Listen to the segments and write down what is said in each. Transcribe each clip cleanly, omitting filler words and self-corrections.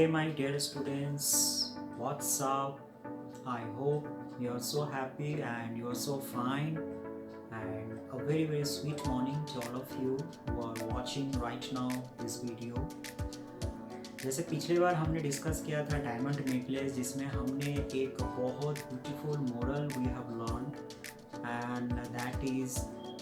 my dear students, what's up? I hope you are so happy and you are so fine. And a very sweet morning to all of you who are watching right now this video. जैसे पिछली बार हमने discuss किया था diamond necklace, जिसमें हमने एक बहुत beautiful moral we have learn and that is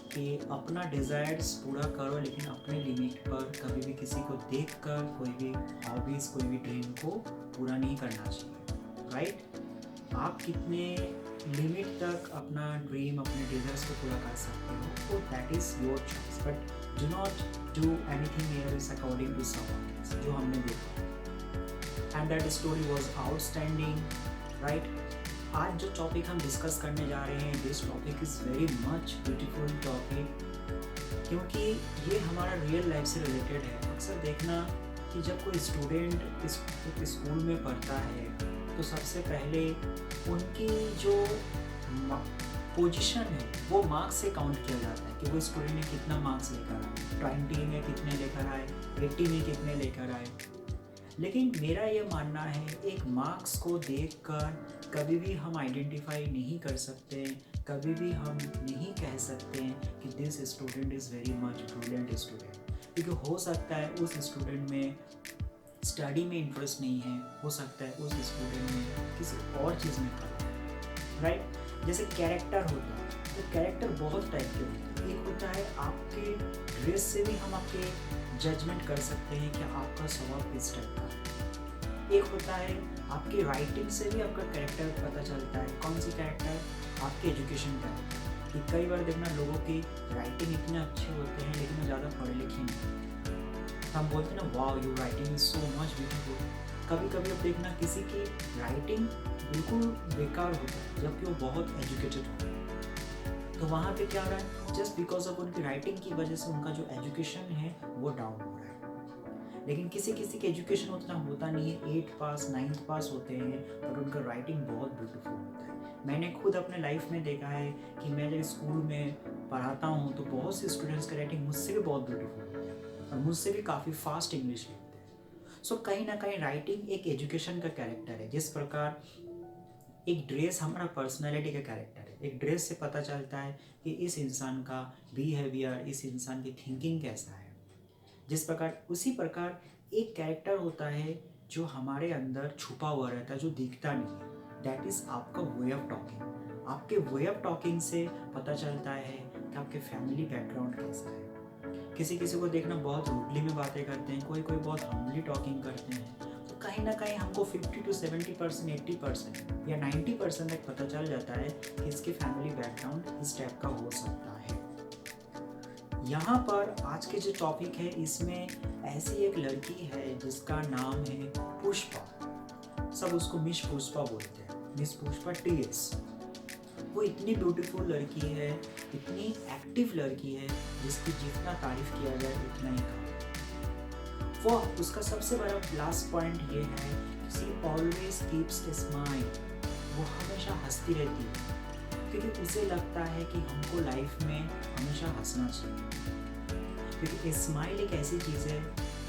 कि अपना डिज़ायर्स पूरा करो लेकिन अपने लिमिट पर। कभी भी किसी को देखकर कोई भी हॉबीज़ कोई भी ड्रीम को पूरा नहीं करना चाहिए, राइट। आप कितने लिमिट तक अपना ड्रीम अपने डिज़ायर्स को पूरा कर सकते हो, तो that is your choice, but do not do anything else according to someone else, जो हमने देखा। And that story was outstanding, right. आज जो टॉपिक हम डिस्कस करने जा रहे हैं, this topic is very much beautiful topic, क्योंकि ये हमारा रियल लाइफ से रिलेटेड है। अक्सर देखना कि जब कोई स्टूडेंट स्कूल में पढ़ता है तो सबसे पहले उनकी जो पोजीशन है वो मार्क्स से काउंट किया जाता है कि वो स्टूडेंट ने कितना मार्क्स लेकर आए, 20 में कितने लेकर आए, 80 में कितने लेकर आए। लेकिन मेरा ये मानना है, एक मार्क्स को देखकर कभी भी हम आइडेंटिफाई नहीं कर सकते, कभी भी हम नहीं कह सकते कि this student is very much brilliant student, क्योंकि हो सकता है उस स्टूडेंट में स्टडी में इंटरेस्ट नहीं है, हो सकता है उस स्टूडेंट में किसी और चीज़ में कला है, राइट। जैसे कैरेक्टर होता है, तो कैरेक्टर बहुत टाइप के होते हैं। एक होता है आपके ड्रेस से भी हम आपके जजमेंट कर सकते हैं कि आपका स्वभाव किस टाइप का है। एक होता है आपकी राइटिंग से भी आपका कैरेक्टर पता चलता है। कौन सी कैरेक्टर? आपके एजुकेशन का। कि कई बार देखना लोगों की राइटिंग इतने अच्छे होते हैं लेकिन वो ज़्यादा पढ़े लिखे नहीं, हम बोलते हैं ना wow your writing is so much beautiful. कभी कभी अब देखना किसी की राइटिंग बिल्कुल बेकार होता है जबकि वो बहुत एजुकेटेड होता है, तो वहाँ पे क्या हो रहा है, जस्ट बिकॉज ऑफ उनकी राइटिंग की वजह से उनका जो एजुकेशन है वो डाउन हो रहा है। लेकिन किसी किसी की एजुकेशन उतना होता नहीं है, 8 पास 9th पास होते हैं पर उनका राइटिंग बहुत ब्यूटीफुल होता है। मैंने खुद अपने लाइफ में देखा है कि मैं जब स्कूल में पढ़ाता हूँ तो बहुत से स्टूडेंट्स का राइटिंग मुझसे भी बहुत ब्यूटीफुल होता है और मुझसे भी काफ़ी फास्ट इंग्लिश लिखते हैं। सो कहीं ना कहीं राइटिंग एक एजुकेशन का कैरेक्टर है, जिस प्रकार एक ड्रेस हमारा पर्सनालिटी का कैरेक्टर है। एक ड्रेस से पता चलता है कि इस इंसान का बिहेवियर, इस इंसान की थिंकिंग कैसा है। जिस प्रकार उसी प्रकार एक कैरेक्टर होता है जो हमारे अंदर छुपा हुआ रहता है, जो दिखता नहीं है, दैट इज़ आपका वे ऑफ टॉकिंग। आपके वे ऑफ टॉकिंग से पता चलता है कि आपके फैमिली बैकग्राउंड कैसा है। किसी किसी को देखना बहुत रूडली में बातें करते हैं, कोई कोई बहुत हम्बली टॉकिंग करते हैं, तो कहीं ना कहीं हमको 50 to 70%, 80% या 90% तक पता चल जाता है कि इसकी फैमिली बैकग्राउंड इस टाइप का हो सकता है। यहाँ पर आज के जो टॉपिक है, इसमें ऐसी एक लड़की है जिसका नाम है पुष्पा। सब उसको मिस पुष्पा बोलते हैं, मिस पुष्पा TS। वो इतनी ब्यूटीफुल लड़की है, इतनी एक्टिव लड़की है, जिसकी जितना तारीफ किया जाए उतना ही कम। वो उसका सबसे बड़ा प्लस पॉइंट ये है, she always keeps a smile. वो हमेशा हंसती रहती है क्योंकि उसे लगता है कि हमको लाइफ में हमेशा हंसना चाहिए, क्योंकि स्माइल एक ऐसी चीज़ है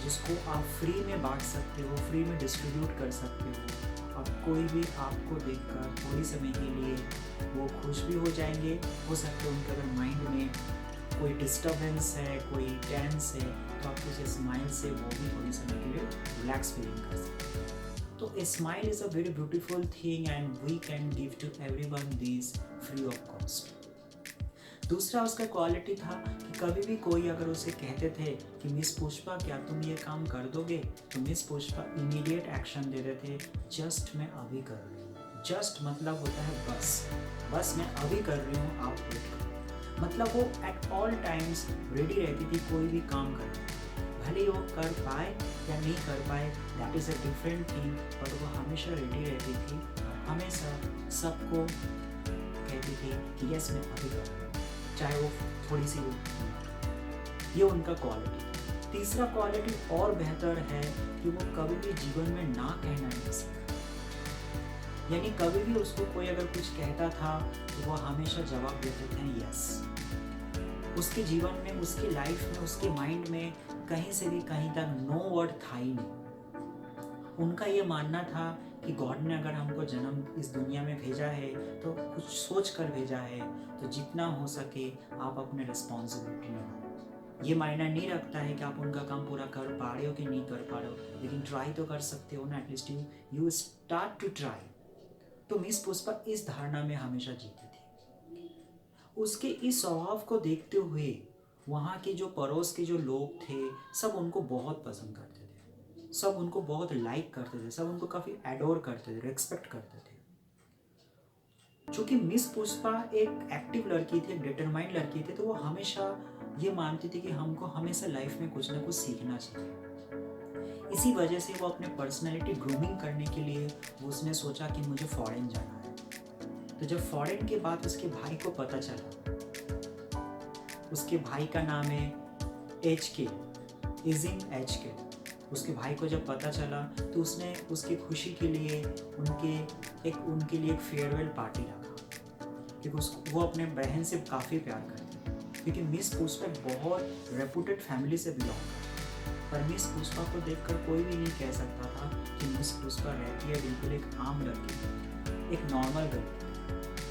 जिसको आप फ्री में बांट सकते हो, फ्री में डिस्ट्रीब्यूट कर सकते हो, और कोई भी आपको देखकर थोड़ी समय के लिए वो खुश भी हो जाएंगे। हो सकता है उनके अगर माइंड में कोई डिस्टर्बेंस है, कोई टेंस है, तो आप उस स्माइल से वो भी थोड़ी समय के लिए रिलैक्स फीलिंग कर सकते हैं। तो a smile is a very beautiful thing and we can give to everyone this free of cost. दूसरा उसका क्वालिटी था कि कभी भी कोई अगर उसे कहते थे कि मिस पुष्पा क्या तुम ये काम कर दोगे, तो मिस पुष्पा इमीडिएट एक्शन दे रहे थे, जस्ट मैं अभी कर रही हूँ। जस्ट मतलब होता है बस मैं अभी कर रही हूँ, आप वेट करो। मतलब वो एट ऑल टाइम्स रेडी रहती थी कोई भी काम करने, भले वो कर पाए या नहीं कर पाए, that is a different thing, but वो हमेशा रेडी रहती थी और हमेशा सबको कहती थी कि यस मैं अभी कर रही हूँ, चाहे वो थोड़ी सी हो। ये उनका क्वालिटी है। तीसरा क्वालिटी और बेहतर है कि वो कभी भी जीवन में ना कहना नहीं सीखा। यानी कभी भी उसको कोई अगर कुछ कहता था तो वो हमेशा जवाब देते थे यस। उसके जीवन में, उसकी लाइफ में, उसके माइंड में कहीं से भी कहीं तक नो वर्ड था ही नहीं। उनका ये मानना था कि गॉड ने अगर हमको जन्म इस दुनिया में भेजा है तो कुछ सोच कर भेजा है, तो जितना हो सके आप अपने रिस्पॉन्सिबिलिटी निभाओ। ये मायना नहीं रखता है कि आप उनका काम पूरा कर पा रहे हो कि नहीं कर पा रहे हो, लेकिन ट्राई तो कर सकते हो ना, at least you start to try. तो मिस पुष्पा इस धारणा में हमेशा जीती थी। उसके इस स्वभाव को देखते हुए वहाँ के जो पड़ोस के जो लोग थे सब उनको बहुत पसंद करते थे, सब उनको बहुत लाइक करते थे, सब उनको काफ़ी एडोर करते थे, रेस्पेक्ट करते थे। चूँकि मिस पुष्पा एक एक्टिव लड़की थी, एक डिटरमाइंड लड़की थी, तो वो हमेशा ये मानती थी कि हमको हमेशा लाइफ में कुछ ना कुछ सीखना चाहिए। इसी वजह से वो अपने पर्सनैलिटी ग्रूमिंग करने के लिए उसने सोचा कि मुझे फॉरेन जाना है। तो जब फॉरेन के बाद उसके भाई को पता चला, उसके भाई का नाम है HK, इजिंग HK। उसके भाई को जब पता चला तो उसने उसकी खुशी के लिए उनके लिए एक फेयरवेल पार्टी रखा, क्योंकि वो अपने बहन से काफ़ी प्यार करती है, क्योंकि मिस पुष्पा बहुत रेपुटेड फैमिली से बिलोंग करती है। पर मिस पुष्पा को देखकर कोई भी नहीं कह सकता था कि मिस पुष्पा रहती है बिल्कुल एक आम लड़की, एक नॉर्मल लड़की।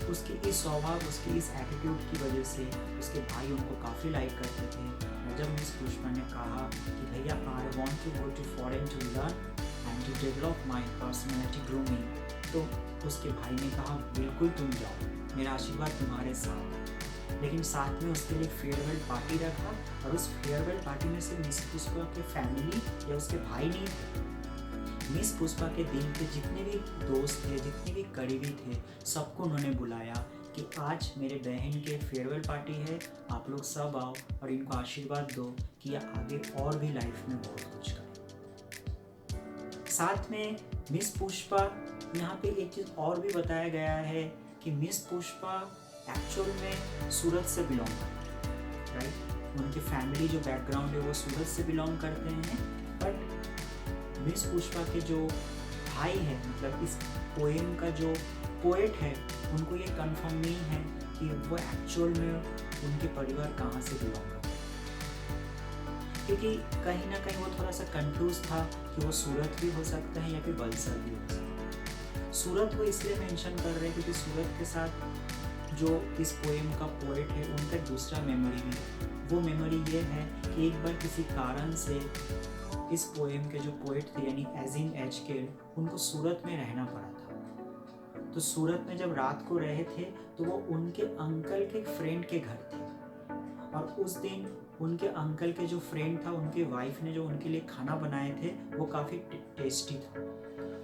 उसके इस स्वभाव, उसके इस एटीट्यूड की वजह से उसके भाई उनको काफ़ी लाइक करते थे। और जब मिस पुष्पा ने कहा कि भैया I want to go to foreign to learn and to develop my personality grooming, तो उसके भाई ने कहा बिल्कुल तुम जाओ, मेरा आशीर्वाद तुम्हारे साथ। लेकिन साथ में उसके लिए फेयरवेल पार्टी रखा, और उस फेयरवेल पार्टी में से मिस पुष्पा के फैमिली या उसके भाई नहीं थे। मिस पुष्पा के दिल के जितने भी दोस्त थे, जितने भी करीबी थे, सबको उन्होंने बुलाया कि आज मेरे बहन के फेयरवेल पार्टी है, आप लोग सब आओ और इनको आशीर्वाद दो कि ये आगे और भी लाइफ में बहुत कुछ करें। साथ में मिस पुष्पा, यहाँ पे एक चीज़ और भी बताया गया है कि मिस पुष्पा एक्चुअल में सूरत से बिलोंग करती है, राइट। उनकी फैमिली जो बैकग्राउंड है वो सूरत से बिलोंग करते हैं, बट मिस पुष्पा के जो भाई है, मतलब इस पोएम का जो पोएट है, उनको ये कंफर्म नहीं है कि वो एक्चुअल में उनके परिवार कहाँ से बिलोंग करते हैं, क्योंकि कहीं ना कहीं वो थोड़ा सा कंफ्यूज था कि वो सूरत भी हो सकता है या फिर वलसाड भी हो सकता है। सूरत वो इसलिए मेंशन कर रहे हैं क्योंकि सूरत के साथ जो इस पोएम का पोएट है उनका दूसरा मेमोरी भी है। वो मेमोरी ये है कि एक बार किसी कारण से इस पोएम के जो पोएट थे यानी एजिंग HK, उनको सूरत में रहना पड़ा था। तो सूरत में जब रात को रहे थे तो वो उनके अंकल के फ्रेंड के घर थे, और उस दिन उनके अंकल के जो फ्रेंड था, उनके वाइफ ने जो उनके लिए खाना बनाए थे वो काफ़ी टेस्टी था।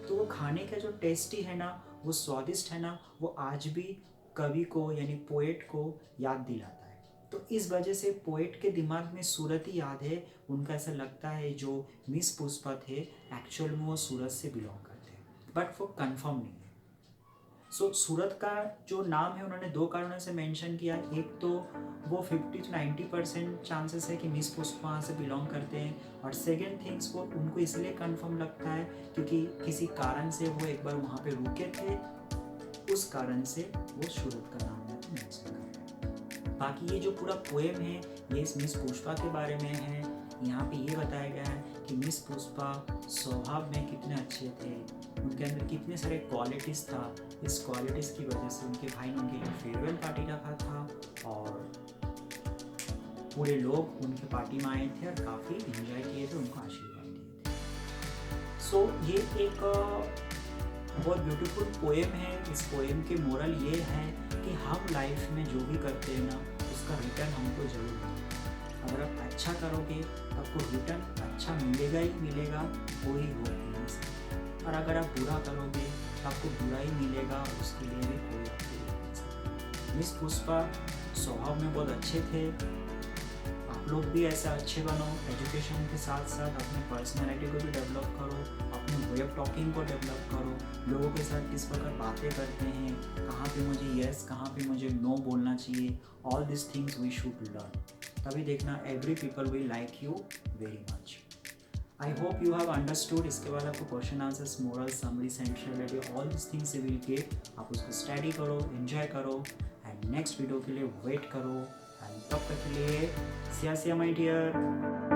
तो वो खाने का जो टेस्टी है ना, वो स्वादिष्ट है ना, वो आज भी कवि को यानी पोएट को याद दिलाता है। तो इस वजह से पोएट के दिमाग में सूरत ही याद है। उनका ऐसा लगता है जो मिस पुष्पा थे एक्चुअल में वो सूरत से बिलोंग करते हैं, बट वो कंफर्म नहीं है। सो सूरत का जो नाम है उन्होंने दो कारणों से मेंशन किया। एक तो वो 50 to 90% चांसेस है कि मिस पुष्पा वहाँ से बिलोंग करते हैं, और सेकेंड थिंग्स वो उनको इसलिए कंफर्म लगता है क्योंकि किसी कारण से वो एक बार वहाँ पे रुके थे, उस कारण से वो सूरत का नाम यहाँ पे मेंशन कर रहे हैं। बाकी ये जो पूरा पोएम है ये इस मिस पुष्पा के बारे में है। यहाँ पे ये बताया गया है कि मिस पुष्पा स्वभाव में कितने अच्छे थे, उनके अंदर कितने सारे क्वालिटीज़ था। इस क्वालिटीज़ की वजह से उनके भाई ने उनके लिए फेयरवेल पार्टी रखा था, और पूरे लोग उनके पार्टी में आए थे और काफ़ी एंजॉय किए थे, उनको आशीर्वाद दिए थे। सो ये एक बहुत ब्यूटीफुल पोएम है। इस पोएम के मोरल ये है कि हम लाइफ में जो भी करते हैं ना, उसका रिटर्न हमको जरूर मिलेगा। अगर आप अच्छा करोगे तो आपको रिटर्न अच्छा मिलेगा ही मिलेगा, कोई रोक नहीं सकता। और अगर आप बुरा करोगे तो आपको बुरा ही मिलेगा, उसके लिए भी कोई आपको रोक नहीं सकता। मिस पुष्पा स्वभाव में बहुत अच्छे थे। आप लोग भी ऐसा अच्छे बनो, एजुकेशन के साथ साथ अपनी पर्सनैलिटी को भी डेवलप करो, अपने वे ऑफ टॉकिंग को डेवलप करो, लोगों के साथ किस प्रकार बातें करते हैं, कहाँ पे मुझे यस कहाँ पे मुझे नो बोलना चाहिए, all this things we should learn. तभी देखना every people will like you very much. I hope you have understood. इसके बाद आपको question answers, moral, summary, central, all this things you will get. आप उसको स्टडी करो, एंजॉय करो, and next video के लिए वेट करो। एंड तब तक के लिए सिया सिया माय डियर।